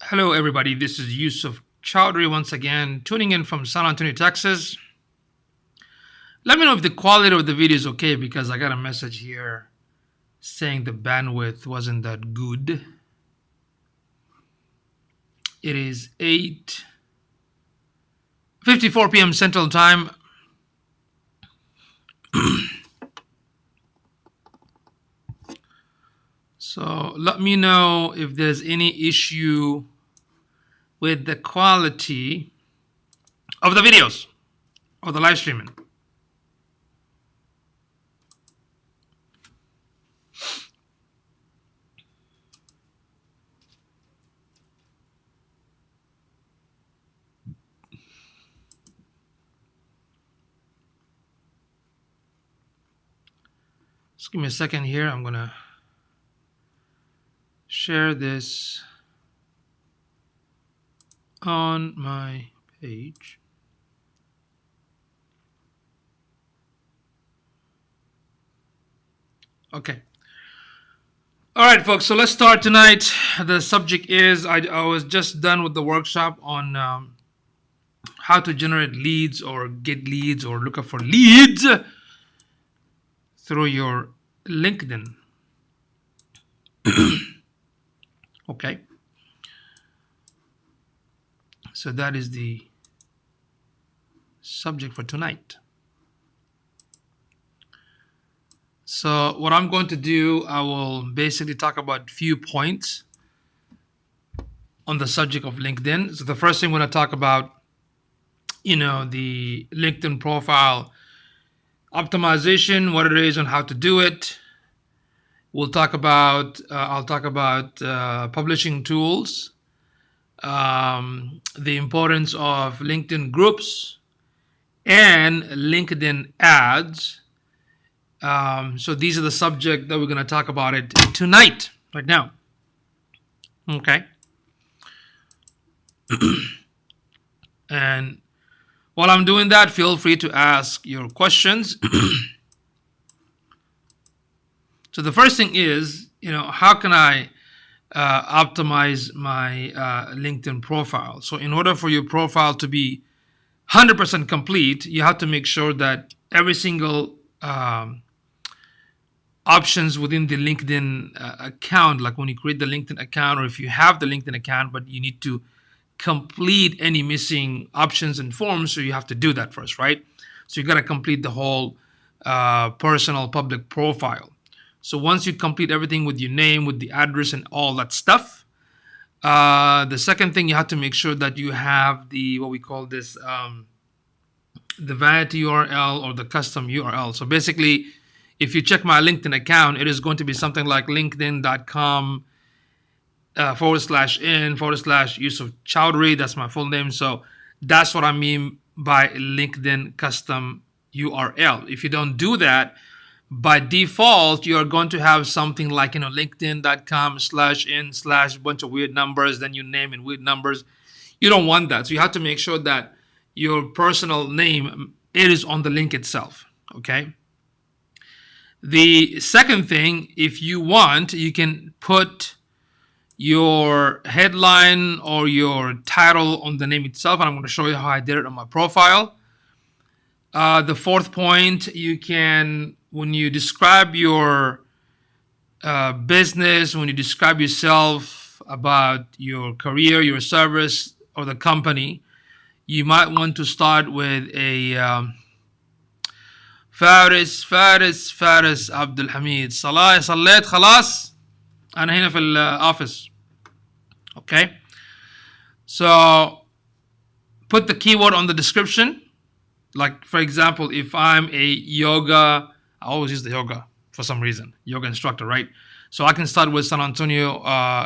Hello, everybody. This is Yusuf Chowdhury once again, tuning in from San Antonio, Texas. Let me know if the quality of the video is okay because I got a message here saying the bandwidth wasn't that good. It is 8:54 p.m. Central Time. So let me know if there's any issue with the quality of the videos or the live streaming. Just give me a second here. I'm going to share this on my page. Okay. All right, folks. So let's start tonight. The subject is I was just done with the workshop on how to generate leads or get leads or look up for leads through your LinkedIn. Okay. So that is the subject for tonight. So what I'm going to do, I will basically talk about a few points on the subject of LinkedIn. So the first thing we're going to talk about, the LinkedIn profile optimization, what it is and how to do it. I'll talk about publishing tools, the importance of LinkedIn groups and LinkedIn ads. So these are the subject that we're going to talk about it tonight, right now. Okay. And while I'm doing that, feel free to ask your questions. So the first thing is, how can I optimize my LinkedIn profile? So in order for your profile to be 100% complete, you have to make sure that every single options within the LinkedIn account, like when you create the LinkedIn account, or if you have the LinkedIn account, but you need to complete any missing options and forms, so you have to do that first, right? So you got to complete the whole personal public profile. So once you complete everything with your name, with the address and all that stuff, the second thing you have to make sure that you have the, what we call this, the vanity URL or the custom URL. So basically, if you check my LinkedIn account, it is going to be something like linkedin.com /in/Yusuf Chowdhury. That's my full name. So that's what I mean by LinkedIn custom URL. If you don't do that, by default, you are going to have something like, linkedin.com /in/ bunch of weird numbers, then your name and weird numbers. You don't want that. So you have to make sure that your personal name, it is on the link itself. Okay. The second thing, if you want, you can put your headline or your title on the name itself. And I'm going to show you how I did it on my profile. The fourth point, you can, when you describe your business, when you describe yourself about your career, your service, or the company, you might want to start with a فارس عبد الحميد صليت خلاص أنا هنا في الأوفيس. Okay, so put the keyword on the description. Like, for example, if I'm a yoga, I always use the yoga for some reason, yoga instructor, right? So I can start with San Antonio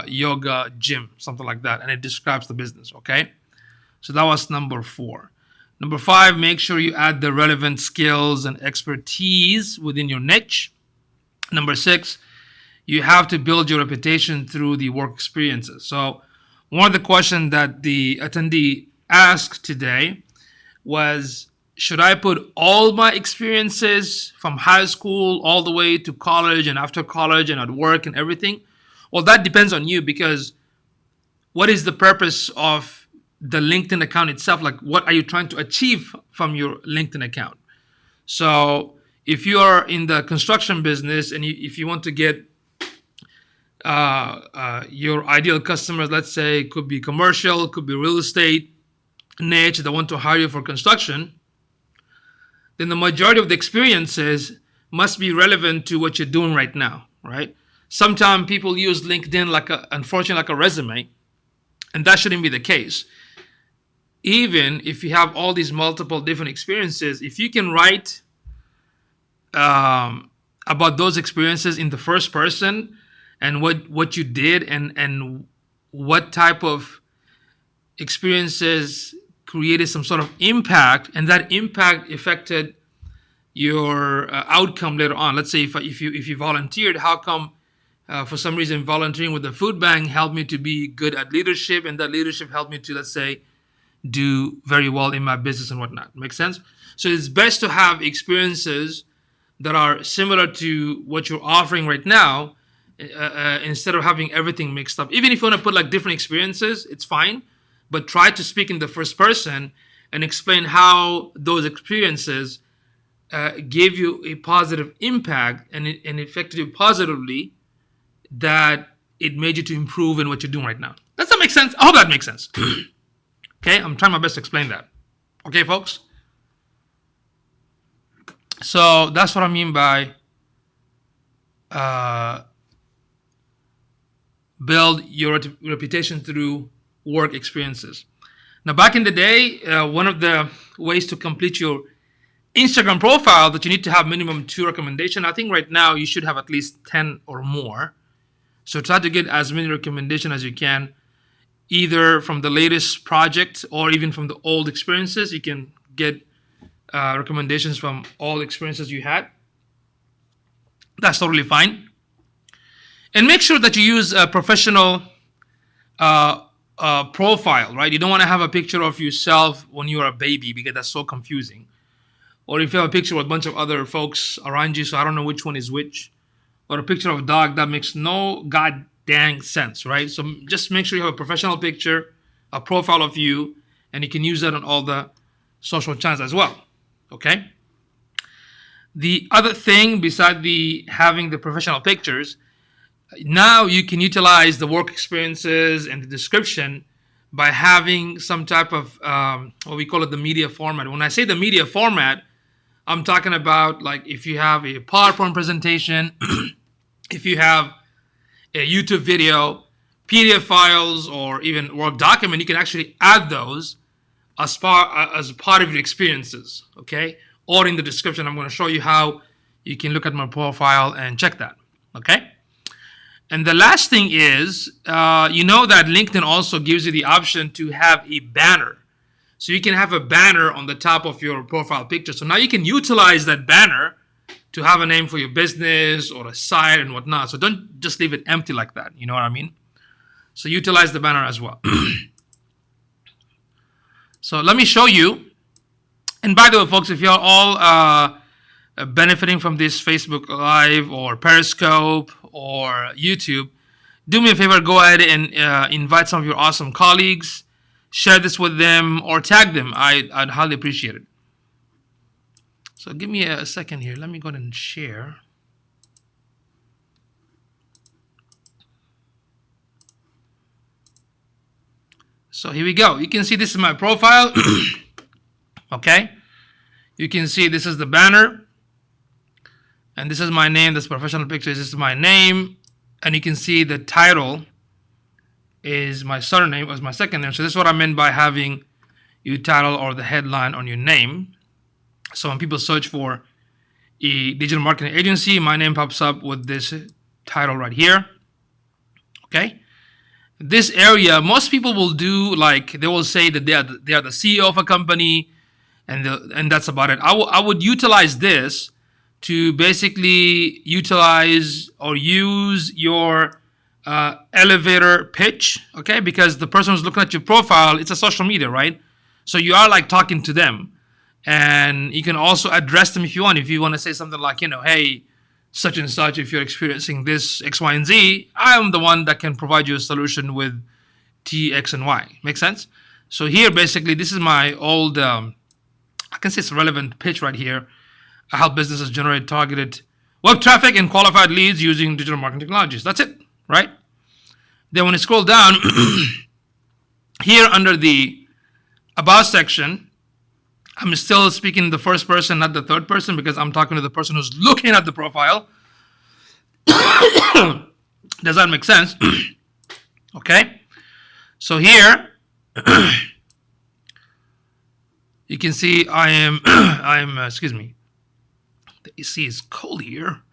Yoga Gym, something like that, and it describes the business. Okay, so that was number 4. Number 5, make sure you add the relevant skills and expertise within your niche. Number 6, you have to build your reputation through the work experiences. So one of the questions that the attendee asked today was, should I put all my experiences from high school all the way to college and after college and at work and everything? Well, that depends on you, because what is the purpose of the LinkedIn account itself? Like, what are you trying to achieve from your LinkedIn account? So if you are in the construction business and if you want to get your ideal customers, let's say, could be commercial, could be real estate niche that want to hire you for construction, then the majority of the experiences must be relevant to what you're doing right now, right? Sometimes people use LinkedIn unfortunately, like a resume, and that shouldn't be the case. Even if you have all these multiple different experiences, if you can write about those experiences in the first person, and what you did, and what type of experiences created some sort of impact, and that impact affected your outcome later on. Let's say if you volunteered, how come for some reason volunteering with the food bank helped me to be good at leadership, and that leadership helped me to, let's say, do very well in my business and whatnot. Make sense? So it's best to have experiences that are similar to what you're offering right now, instead of having everything mixed up. Even if you want to put like different experiences, it's fine, but try to speak in the first person and explain how those experiences gave you a positive impact, and it affected you positively, that it made you to improve in what you're doing right now. Does that make sense? I hope that makes sense. Okay, I'm trying my best to explain that. Okay, folks? So that's what I mean by build your reputation through work experiences. Now, back in the day, one of the ways to complete your Instagram profile, that you need to have minimum 2 recommendations. I think right now you should have at least 10 or more. So try to get as many recommendations as you can, either from the latest project or even from the old experiences. You can get recommendations from all experiences you had. That's totally fine. And make sure that you use a professional profile, right? You don't want to have a picture of yourself when you are a baby, because that's so confusing. Or if you have a picture with a bunch of other folks around you, so I don't know which one is which. Or a picture of a dog, that makes no goddamn sense, right? So just make sure you have a professional picture, a profile of you, and you can use that on all the social channels as well, okay? The other thing, beside having the professional pictures, now you can utilize the work experiences and the description by having some type of what we call it the media format. When I say the media format, I'm talking about like if you have a PowerPoint presentation, if you have a YouTube video, PDF files, or even Word document, you can actually add those as part of your experiences, okay? Or in the description, I'm going to show you how you can look at my profile and check that, okay? And the last thing is, you know that LinkedIn also gives you the option to have a banner. So you can have a banner on the top of your profile picture. So now you can utilize that banner to have a name for your business or a site and whatnot. So don't just leave it empty like that. You know what I mean? So utilize the banner as well. So let me show you. And by the way, folks, if you're all benefiting from this Facebook Live or Periscope or YouTube, do me a favor, go ahead and invite some of your awesome colleagues, share this with them, or tag them. I'd highly appreciate it. So give me a second here. Let me go ahead and share. So here we go. You can see this is my profile. Okay. You can see this is the banner. And this is my name. This professional picture. This is my name. And you can see the title is my surname, as my second name. So this is what I meant by having your title or the headline on your name. So when people search for a digital marketing agency, my name pops up with this title right here. Okay. This area, most people will do like, they will say that they are the CEO of a company, and that's about it. I would utilize this to basically utilize or use your elevator pitch, okay? Because the person who's looking at your profile, it's a social media, right? So you are like talking to them, and you can also address them if you want. If you want to say something like, you know, hey, such and such. If you're experiencing this X, Y, and Z, I am the one that can provide you a solution with T, X, and Y. Make sense? So here, basically, this is my old, I can say it's a relevant pitch right here. I help businesses generate targeted web traffic and qualified leads using digital marketing technologies. That's it, right? Then when you scroll down, here under the About section, I'm still speaking in the first person, not the third person, because I'm talking to the person who's looking at the profile. Does that make sense? Okay. So here, you can see excuse me, the AC is cold here.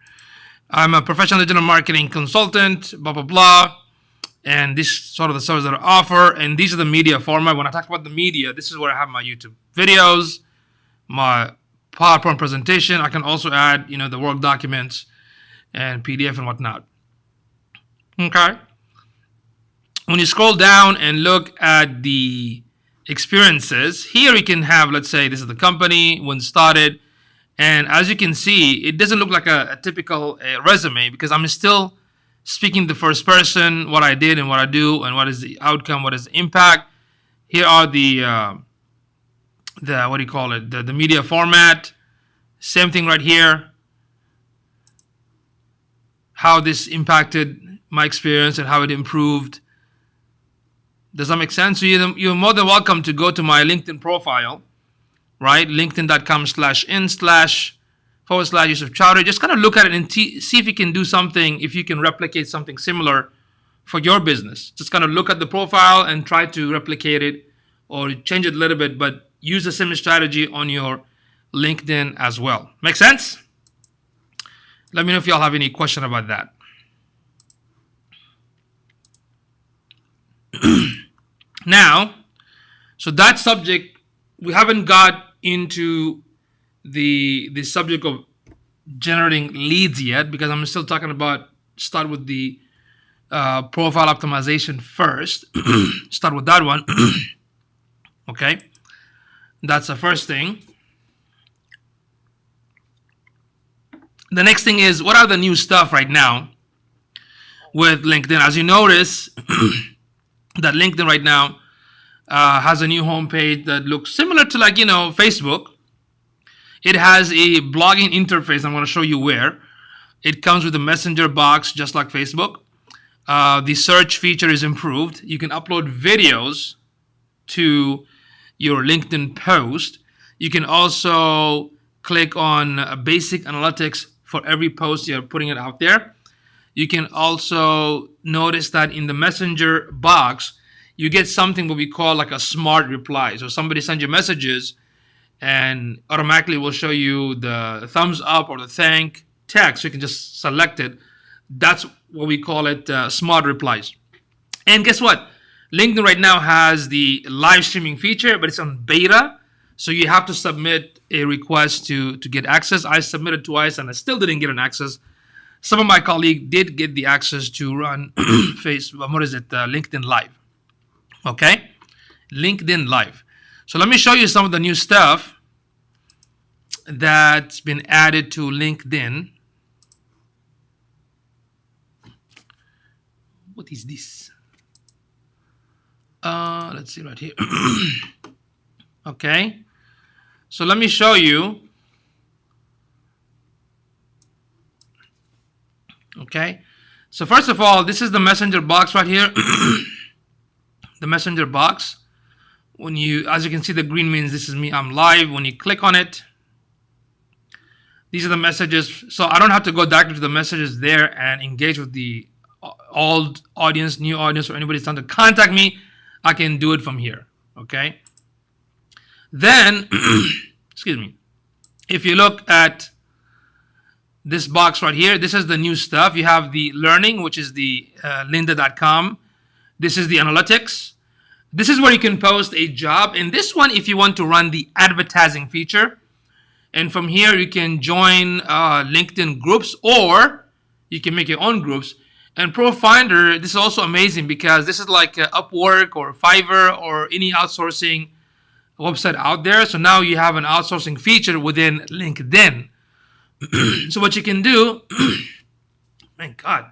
I'm a professional digital marketing consultant, blah, blah, blah. And this sort of the service that I offer. And these are the media format. When I talk about the media, this is where I have my YouTube videos, my PowerPoint presentation. I can also add, the work documents and PDF and whatnot. Okay. When you scroll down and look at the experiences, here you can have, let's say this is the company, when started. And as you can see, it doesn't look like a typical resume because I'm still speaking the first person, what I did and what I do and what is the outcome, what is the impact. Here are the what do you call it? The media format. Same thing right here. How this impacted my experience and how it improved. Does that make sense? So you're more than welcome to go to my LinkedIn profile, right? LinkedIn.com/in//Yusuf Chowdhury. Just kind of look at it and see if you can do something, if you can replicate something similar for your business. Just kind of look at the profile and try to replicate it or change it a little bit, but use the same strategy on your LinkedIn as well. Make sense? Let me know if y'all have any question about that. Now, so that subject, we haven't got into the subject of generating leads yet because I'm still talking about start with the profile optimization first. Start with that one. Okay, that's the first thing. The next thing is, what are the new stuff right now with LinkedIn? As you notice, that LinkedIn right now has a new homepage that looks similar to Facebook. It has a blogging interface. I'm going to show you where. It comes with a messenger box just like Facebook. The search feature is improved. You can upload videos to your LinkedIn post. You can also click on basic analytics for every post you're putting it out there. You can also notice that in the messenger box, you get something what we call like a smart reply. So somebody sends you messages and automatically will show you the thumbs up or the thank text. You can just select it. That's what we call it smart replies. And guess what? LinkedIn right now has the live streaming feature, but it's on beta. So you have to submit a request to get access. I submitted twice and I still didn't get an access. Some of my colleagues did get the access to run LinkedIn Live. Okay, LinkedIn Live. So let me show you some of the new stuff that's been added to LinkedIn. What is this? Let's see right here. Okay, so let me show you. Okay, so first of all, this is the messenger box right here. The messenger box. When you, as you can see, the green means this is me, I'm live. When you click on it, these are the messages. So I don't have to go directly to the messages there and engage with the old audience, new audience, or anybody trying to contact me. I can do it from here. Okay. Then, excuse me, if you look at this box right here, this is the new stuff. You have the learning, which is the lynda.com. This is the analytics. This is where you can post a job. And this one, if you want to run the advertising feature. And from here, you can join LinkedIn groups or you can make your own groups. And ProFinder, this is also amazing because this is like Upwork or Fiverr or any outsourcing website out there. So now you have an outsourcing feature within LinkedIn. So what you can do, thank God,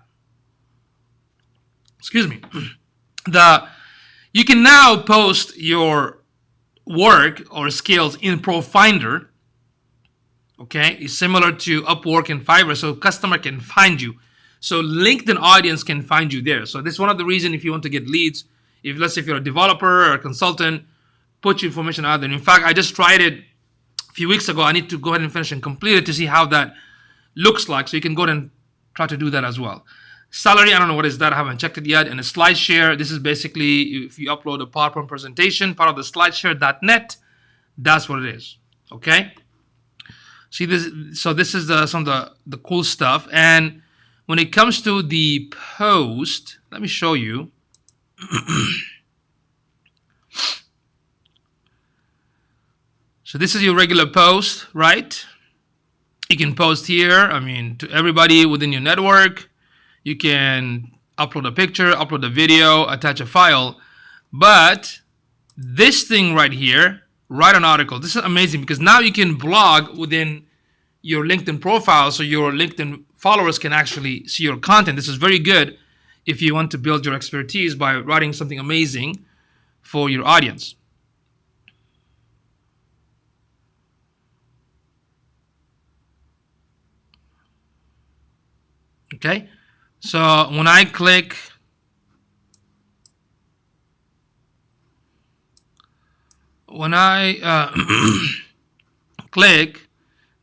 excuse me, you can now post your work or skills in ProFinder. Okay, it's similar to Upwork and Fiverr, so customer can find you. So LinkedIn audience can find you there. So this is one of the reasons if you want to get leads. If let's say if you're a developer or a consultant, put your information out there. In fact, I just tried it a few weeks ago. I need to go ahead and finish and complete it to see how that looks like. So you can go ahead and try to do that as well. Salary, I don't know what is that. I haven't checked it yet. And a SlideShare, this is basically if you upload a PowerPoint presentation, part of the SlideShare.net, that's what it is. Okay. See this. So this is some of the cool stuff. And when it comes to the post, let me show you. So this is your regular post, right? You can post here, I mean, to everybody within your network. You can upload a picture, upload a video, attach a file. But this thing right here, write an article. This is amazing because now you can blog within your LinkedIn profile so your LinkedIn followers can actually see your content. This is very good if you want to build your expertise by writing something amazing for your audience. Okay, so when I click click,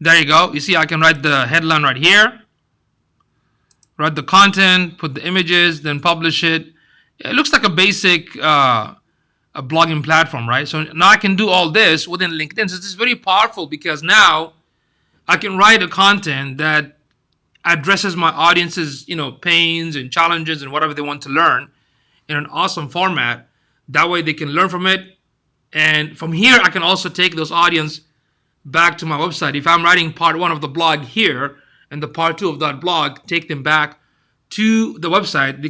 there you go. You see I can write the headline right here, write the content, put the images, then publish it. It looks like a basic a blogging platform, right? So now I can do all this within LinkedIn. So this is very powerful because now I can write a content that addresses my audience's, pains and challenges and whatever they want to learn in an awesome format. That way they can learn from it. And from here, I can also take those audience back to my website. If I'm writing part 1 of the blog here and the part 2 of that blog, take them back to the website.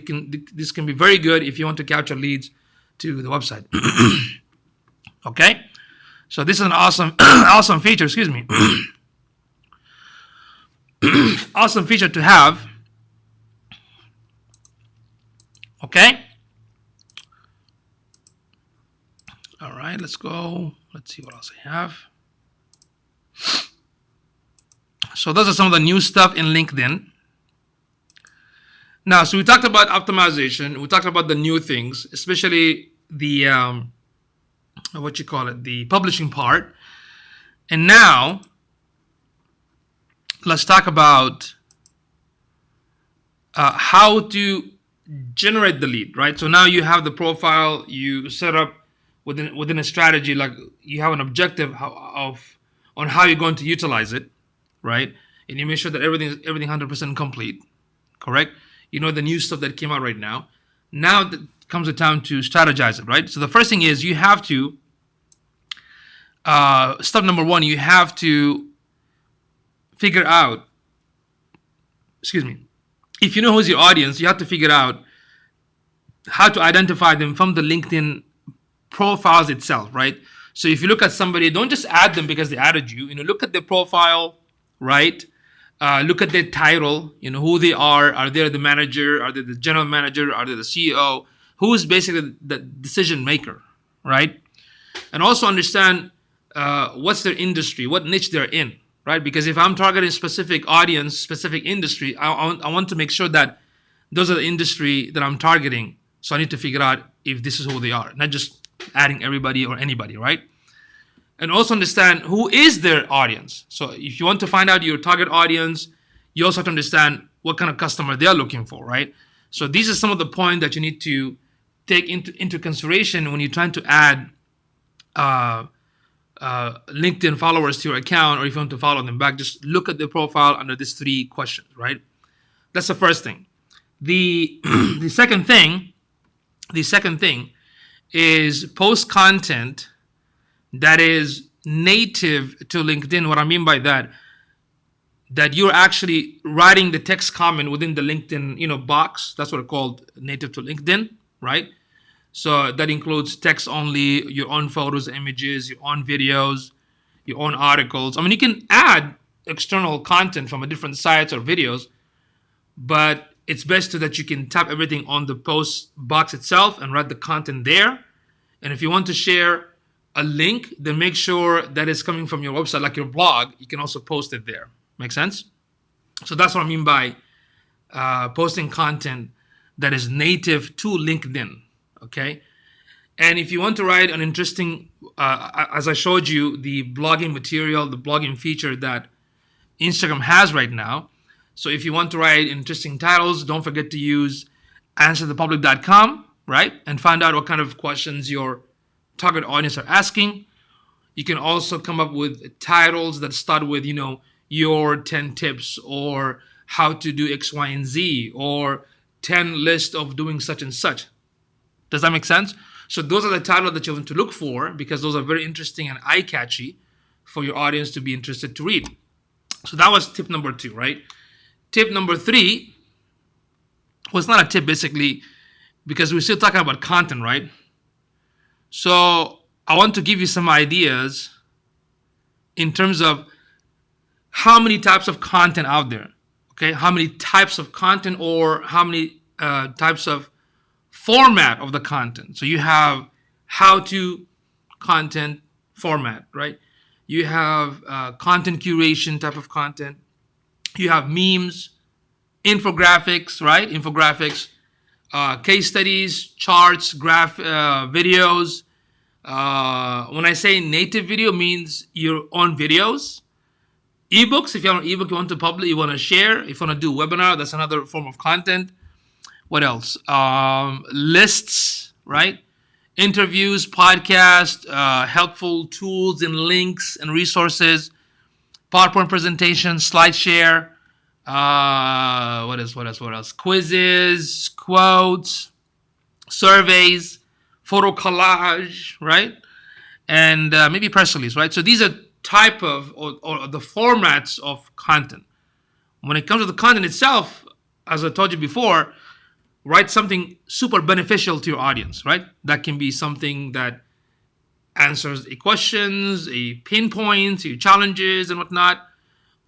This can be very good if you want to capture leads to the website. Okay, so this is an awesome awesome feature, excuse me. Awesome feature to have. Okay, all right, let's go. Let's see what else I have. So those are some of the new stuff in LinkedIn. Now, so we talked about optimization. We talked about the new things, especially the the publishing part. And now let's talk about how to generate the lead, right? So now you have the profile, you set up within a strategy, like you have an objective on how you're going to utilize it, right? And you make sure that everything 100% complete, correct? You know the new stuff that came out right now. Now comes the time to strategize it, right? So the first thing is you have to, step number 1, you have to figure out, if you know who's your audience, you have to figure out how to identify them from the LinkedIn profiles itself, right? So if you look at somebody, don't just add them because they added you. Look at their profile, right? Look at their title, who they are. Are they the manager? Are they the general manager? Are they the CEO? Who is basically the decision maker, right? And also understand what's their industry, what niche they're in, right? Because if I'm targeting specific audience, specific industry, I want to make sure that those are the industry that I'm targeting. So I need to figure out if this is who they are, not just adding everybody or anybody, right? And also understand who is their audience. So if you want to find out your target audience, you also have to understand what kind of customer they're looking for, right? So these are some of the points that you need to take into consideration when you're trying to add LinkedIn followers to your account, or if you want to follow them back. Just look at their profile under these 3 questions, right? That's the first thing. The second thing is post content that is native to LinkedIn. What I mean by that you're actually writing the text comment within the LinkedIn, box. That's what it's called, native to LinkedIn, right? So that includes text only, your own photos, images, your own videos, your own articles. I mean, you can add external content from a different sites or videos, but it's best so that you can tap everything on the post box itself and write the content there. And if you want to share a link, then make sure that it's coming from your website, like your blog. You can also post it there. Make sense? So that's what I mean by posting content that is native to LinkedIn. Okay. And if you want to write an interesting, as I showed you, the blogging material, the blogging feature that Instagram has right now. So if you want to write interesting titles, don't forget to use answerthepublic.com, right? And find out what kind of questions your target audience are asking. You can also come up with titles that start with, your 10 tips, or how to do X, Y, and Z, or 10 list of doing such and such. Does that make sense? So those are the titles that you want to look for, because those are very interesting and eye-catchy for your audience to be interested to read. So that was tip number 2, right? Tip number 3 was not a tip, basically, because we're still talking about content, right? So I want to give you some ideas in terms of how many types of content out there, okay? How many types of content, or how many types of format of the content. So you have how-to content format, right? You have content curation type of content. You have memes, infographics, right? Infographics, case studies, charts, videos. When I say native video, means your own videos. Ebooks, if you have an ebook you want to publish, you want to share. If you want to do a webinar, that's another form of content. What else? Lists, right? Interviews, podcasts, helpful tools and links and resources, PowerPoint presentations, SlideShare. What else? Quizzes, quotes, surveys, photo collage, right? And maybe press release, right? So these are type of or the formats of content. When it comes to the content itself, as I told you before, write something super beneficial to your audience, right? That can be something that answers a questions, a pinpoints, your challenges and whatnot,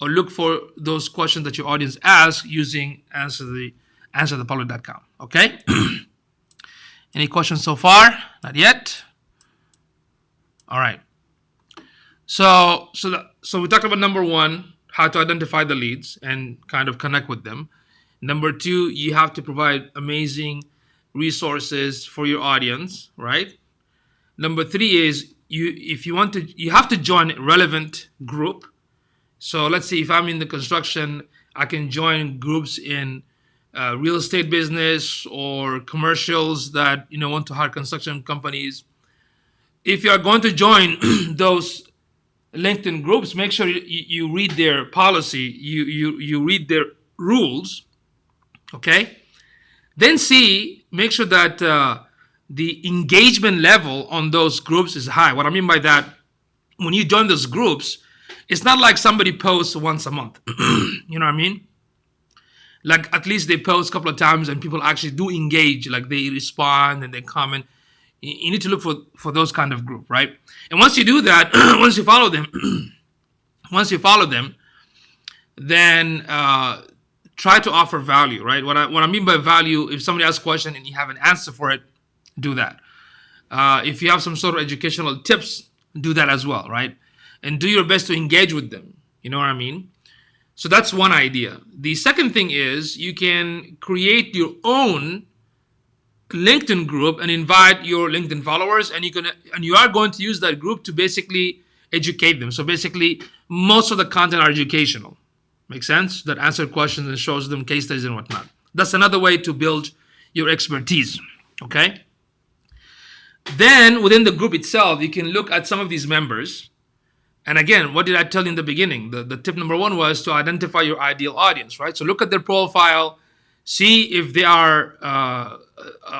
or look for those questions that your audience asks using answerthepublic.com. Okay? Any questions so far? Not yet. All right. So we talked about number 1, how to identify the leads and kind of connect with them. Number 2, you have to provide amazing resources for your audience, right? Number 3 is you have to join a relevant group. So let's say if I'm in the construction, I can join groups in real estate business or commercials that want to hire construction companies. If you are going to join those LinkedIn groups, make sure you read their policy, you read their rules, okay? Then make sure that the engagement level on those groups is high. What I mean by that, when you join those groups, it's not like somebody posts once a month. You know what I mean? Like at least they post a couple of times and people actually do engage, like they respond and they comment. You need to look for those kind of group, right? And once you do that, once you follow them, then try to offer value, right? What I mean by value, if somebody asks a question and you have an answer for it, do that. If you have some sort of educational tips, do that as well, right? And do your best to engage with them. You know what I mean? So that's one idea. The second thing is you can create your own LinkedIn group and invite your LinkedIn followers, and you are going to use that group to basically educate them. So basically, most of the content are educational. Make sense? That answer questions and shows them case studies and whatnot. That's another way to build your expertise. Okay? Then within the group itself, you can look at some of these members. And again, what did I tell you in the beginning? The tip number 1 was to identify your ideal audience, right? So look at their profile, see if they are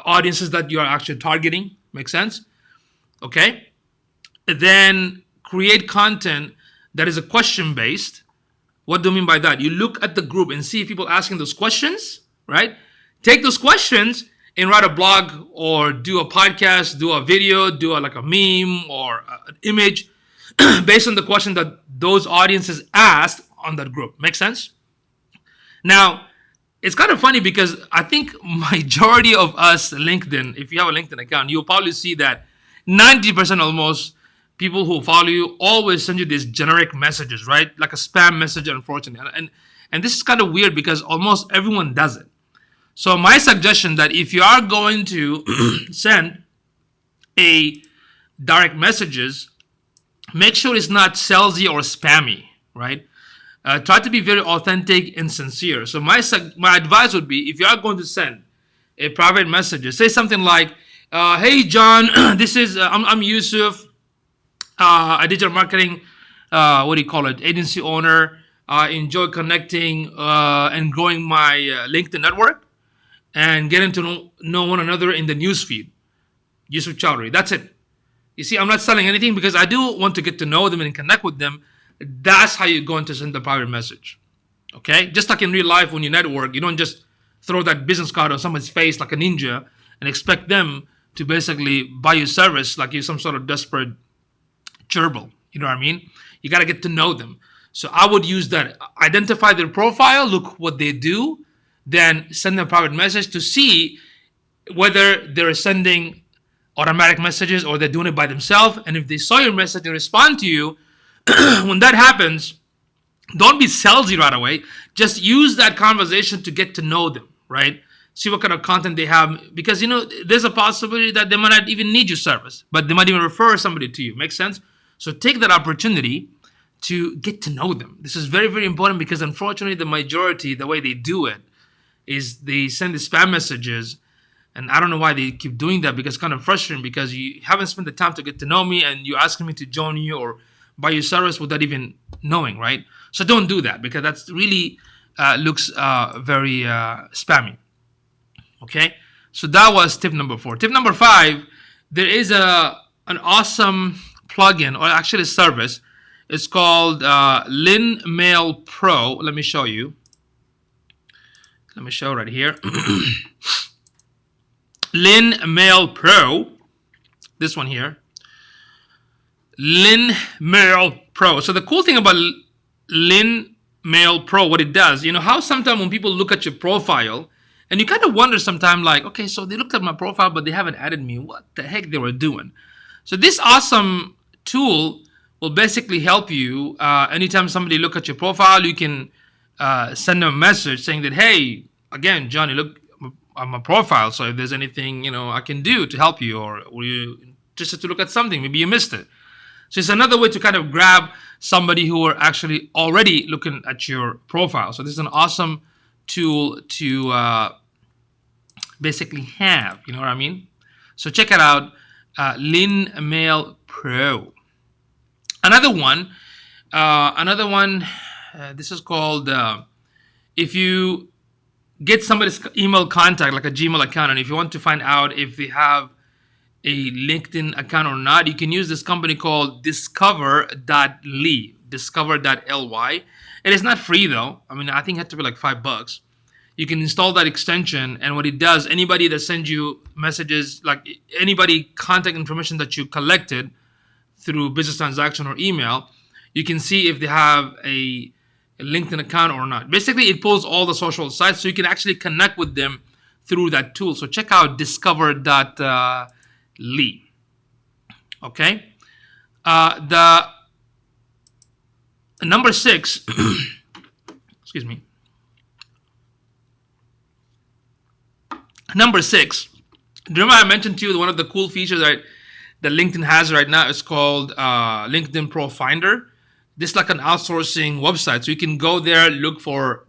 audiences that you are actually targeting. Make sense? Okay? Then create content that is a question-based. What do I mean by that? You look at the group and see if people asking those questions, right? Take those questions and write a blog or do a podcast, do a video, do like a meme or an image based on the question that those audiences asked on that group. Make sense? Now, it's kind of funny because I think majority of us LinkedIn, if you have a LinkedIn account, you'll probably see that 90% almost people who follow you always send you these generic messages, right? Like a spam message, unfortunately. And this is kind of weird because almost everyone does it. So my suggestion that if you are going to send a direct messages, make sure it's not salesy or spammy, right? Try to be very authentic and sincere. So my advice would be, if you are going to send a private message, say something like, "Hey John, this is I'm Yusuf, a digital marketing what do you call it, agency owner. I enjoy connecting and growing my LinkedIn network and getting to know one another in the newsfeed. Yusuf Chowdhury." That's it. You see, I'm not selling anything because I do want to get to know them and connect with them. That's how you're going to send the private message. Okay? Just like in real life when you network, you don't just throw that business card on someone's face like a ninja and expect them to basically buy your service like you're some sort of desperate gerbil. You know what I mean? You got to get to know them. So I would use that. Identify their profile, look what they do, then send them a private message to see whether they're sending automatic messages or they're doing it by themselves. And if they saw your message and respond to you, when that happens, don't be salesy right away. Just use that conversation to get to know them, right? See what kind of content they have, because there's a possibility that they might not even need your service, but they might even refer somebody to you. Makes sense? So take that opportunity to get to know them. This is very, very important because unfortunately the majority, the way they do it is they send the spam messages, and I don't know why they keep doing that because it's kind of frustrating because you haven't spent the time to get to know me and you're asking me to join you or buy your service without even knowing, right? So don't do that because that's really looks very spammy. Okay, so that was tip number 4. Tip number 5, there is an awesome plugin, or actually a service. It's called LinMail Pro. Let me show you. Let me show right here. LinMail Pro. This one here. LinMail Pro. So the cool thing about LinMail Pro, what it does, how sometimes when people look at your profile, and you kind of wonder sometimes, like, okay, so they looked at my profile, but they haven't added me. What the heck they were doing? So this awesome tool will basically help you. Anytime somebody look at your profile, you can send them a message saying that, hey, again, Johnny, look at my profile. So if there's anything, I can do to help you, or were you interested to look at something? Maybe you missed it. So it's another way to kind of grab somebody who are actually already looking at your profile. So this is an awesome tool to basically have. You know what I mean? So check it out, LinMail Pro. Another one. This is called if you get somebody's email contact, like a Gmail account, and if you want to find out if they have a LinkedIn account or not, you can use this company called discover.ly. Discover.ly. It is not free though. I mean, I think it had to be like $5. You can install that extension, and what it does, anybody that sends you messages, like anybody contact information that you collected through business transaction or email, you can see if they have a LinkedIn account or not. Basically, it pulls all the social sites, so you can actually connect with them through that tool. So check out discover.ly. Okay. The number 6, excuse me. Number 6, remember I mentioned to you one of the cool features that LinkedIn has right now is called LinkedIn Pro Finder. This is like an outsourcing website. So you can go there, look for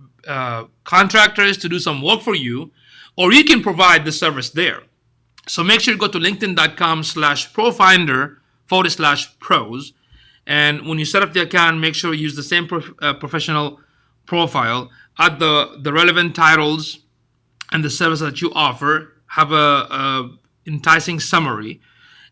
contractors to do some work for you, or you can provide the service there. So make sure you go to linkedin.com/profinder/pros. And when you set up the account, make sure you use the same professional profile. Add the relevant titles and the service that you offer. Have a enticing summary.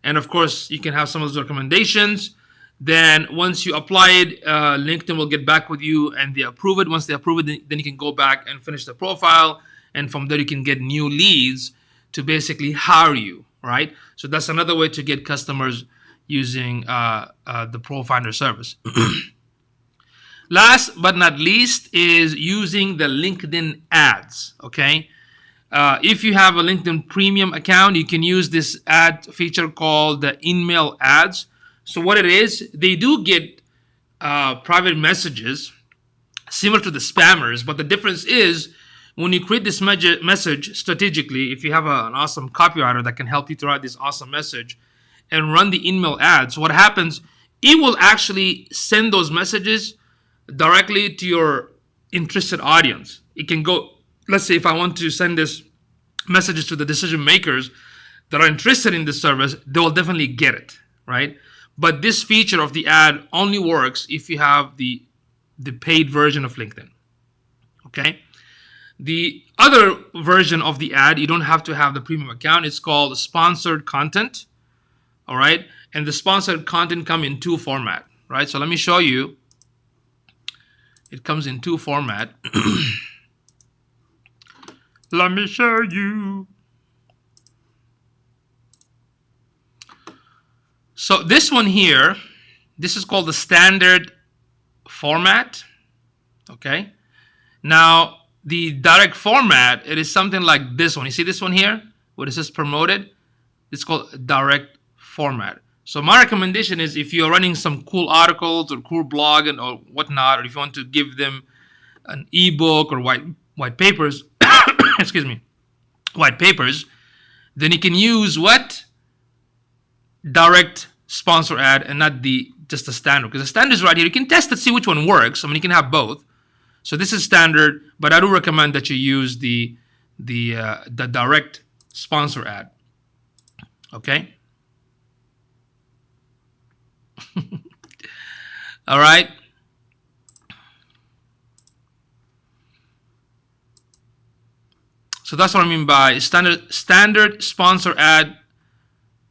And of course, you can have some of those recommendations. Then once you apply it, LinkedIn will get back with you and they approve it. Once they approve it, then you can go back and finish the profile. And from there, you can get new leads to basically hire you, right? So that's another way to get customers using the Pro Finder service. Last but not least is using the LinkedIn ads. Okay. If you have a LinkedIn premium account, you can use this ad feature called the in-mail ads. So what it is, they do get private messages similar to the spammers, but the difference is when you create this message strategically, if you have an awesome copywriter that can help you to write this awesome message and run the in-mail ads, what happens, it will actually send those messages directly to your interested audience. It can go, let's say if I want to send this messages to the decision makers that are interested in this service, they will definitely get it, right? But this feature of the ad only works if you have the paid version of LinkedIn. Okay. The other version of the ad, you don't have to have the premium account. It's called sponsored content. All right. And the sponsored content come in two format, right? So let me show you. It comes in two format. Let me show you. So this one here, this is called the standard format. Okay. Now the direct format, it is something like this one. You see this one here, where it says promoted? It's called direct format. So my recommendation is if you're running some cool articles or cool blog and or whatnot, or if you want to give them an ebook or white papers, excuse me, white papers, then you can use what? Direct sponsor ad and not just the standard. Because the standard is right here. You can test to see which one works. I mean, you can have both. So this is standard, but I do recommend that you use the direct sponsor ad. Okay. All right. So that's what I mean by standard sponsor ad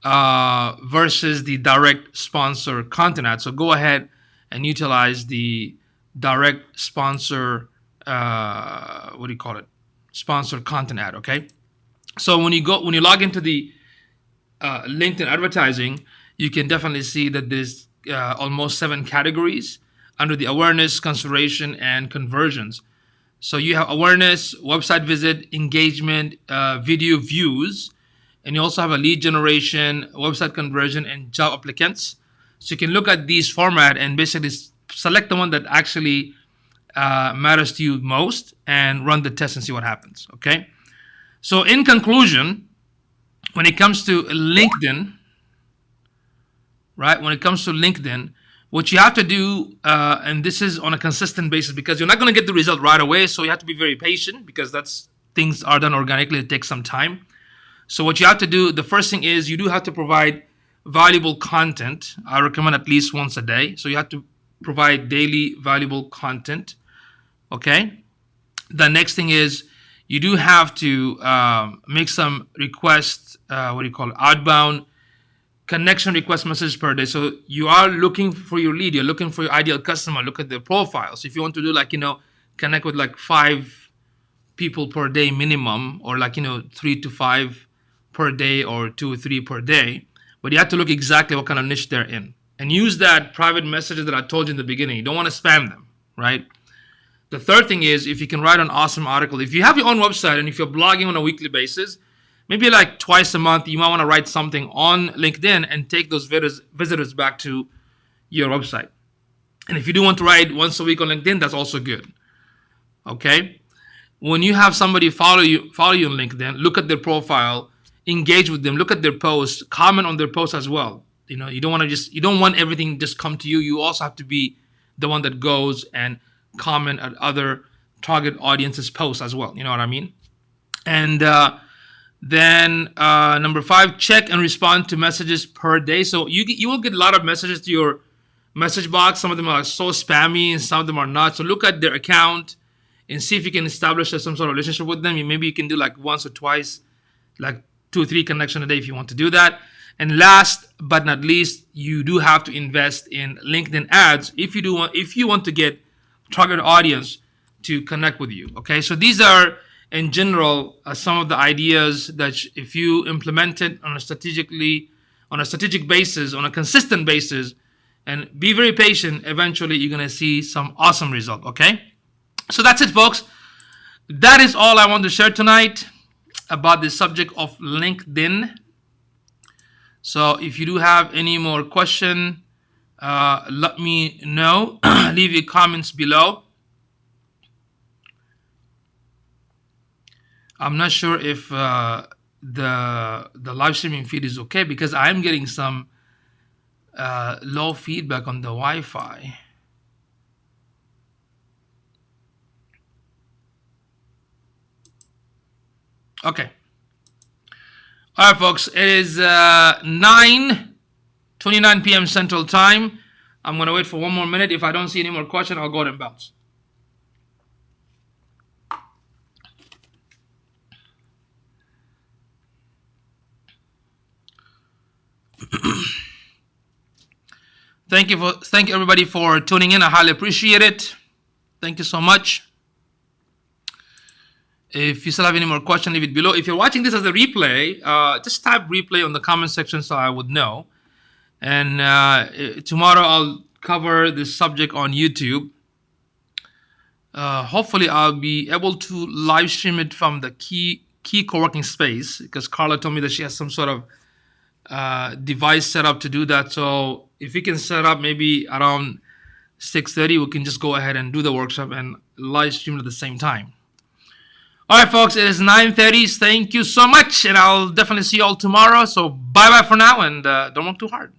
versus the direct sponsor content ad. So go ahead and utilize the direct sponsor, what do you call it? Sponsor content ad. Okay. So when you log into the LinkedIn advertising, you can definitely see that there's almost 7 categories under the awareness, consideration, and conversions. So you have awareness, website visit, engagement, video views, and you also have a lead generation, website conversion, and job applicants. So you can look at these format and basically select the one that actually matters to you most and run the test and see what happens. Okay. So in conclusion, when it comes to LinkedIn, right? When it comes to LinkedIn, what you have to do, and this is on a consistent basis because you're not going to get the result right away. So you have to be very patient because things are done organically. It takes some time. So what you have to do, the first thing is you do have to provide valuable content. I recommend at least once a day. So you have to provide daily valuable content. Okay. The next thing is you do have to make some requests, outbound connection request messages per day. So you are looking for your lead, you're looking for your ideal customer, look at their profiles. If you want to do connect with 5 people per day minimum, or 3 to 5 per day, or 2 or 3 per day, but you have to look exactly what kind of niche they're in and use that private messages that I told you in the beginning. You don't want to spam them, right? The third thing is if you can write an awesome article. If you have your own website and if you're blogging on a weekly basis, maybe twice a month, you might want to write something on LinkedIn and take those visitors back to your website. And if you do want to write once a week on LinkedIn, that's also good. Okay. When you have somebody follow you on LinkedIn, look at their profile, engage with them, look at their posts, comment on their posts as well. You don't want everything just come to you. You also have to be the one that goes and comment at other target audiences' posts as well. You know what I mean? And then number 5, check and respond to messages per day. So you will get a lot of messages to your message box. Some of them are so spammy and some of them are not. So look at their account and see if you can establish some sort of relationship with them. Maybe you can do once or twice, 2 or 3 connections a day if you want to do that. And last but not least, you do have to invest in LinkedIn ads if you want to get target audience to connect with you. Okay, so these are in general some of the ideas that if you implement it on a strategic basis, on a consistent basis, and be very patient. Eventually, you're gonna see some awesome result. Okay, so that's it, folks. That is all I want to share tonight about the subject of LinkedIn. So if you do have any more question, let me know. Leave your comments below. I'm not sure if the live streaming feed is okay, because I'm getting some low feedback on the Wi-Fi. Okay. All right, folks. It is 9:29 p.m. Central Time. I'm gonna wait for one more minute. If I don't see any more question, I'll go ahead and bounce. Thank you everybody for tuning in. I highly appreciate it. Thank you so much. If you still have any more questions, leave it below. If you're watching this as a replay, just type replay on the comment section so I would know. And tomorrow I'll cover this subject on YouTube. Hopefully I'll be able to live stream it from the key co-working space, because Carla told me that she has some sort of device set up to do that. So if we can set up maybe around 6:30, we can just go ahead and do the workshop and live stream at the same time. All right, folks, it is 9:30. Thank you so much, and I'll definitely see you all tomorrow. So bye-bye for now, and don't work too hard.